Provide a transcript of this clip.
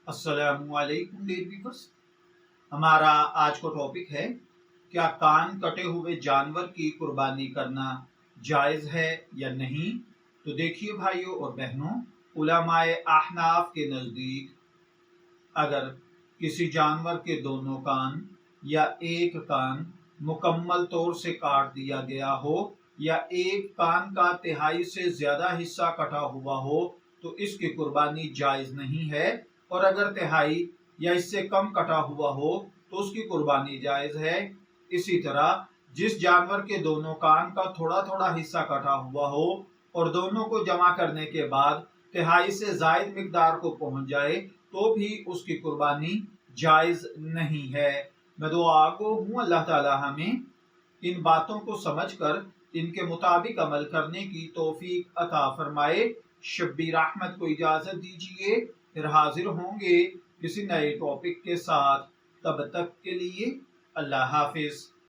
अस्सलामु अलैकुम dear viewers. हमारा आज का टॉपिक है, क्या कान कटे हुए जानवर की कुर्बानी करना जायज़ है या नहीं। तो देखिए भाइयों और बहनों, उलमाए अहनाफ के नज़दीक अगर किसी जानवर के दोनों कान या एक कान मुकम्मल तौर से काट दिया गया हो या एक कान का तिहाई से ज़्यादा हिस्सा कटा हुआ हो तो इसकी कुर्बानी जायज़ नहीं है, और अगर तिहाई या इससे कम कटा हुआ हो तो उसकी कुर्बानी जायज़ है। इसी तरह जिस जानवर के दोनों कान का थोड़ा थोड़ा हिस्सा कटा हुआ हो और दोनों को जमा करने के बाद तिहाई से ज़ायद मिकदार को पहुंच जाए तो भी उसकी कुर्बानी जायज़ नहीं है। मैं दुआ गो हूँ अल्लाह ताला हमें इन बातों को समझकर इनके मुताबिक अमल करने की तौफीक अता फरमाए। शब्बीर अहमद को इजाज़त दीजिए, फिर हाजिर होंगे किसी नए टॉपिक के साथ। तब तक के लिए अल्लाह हाफिज।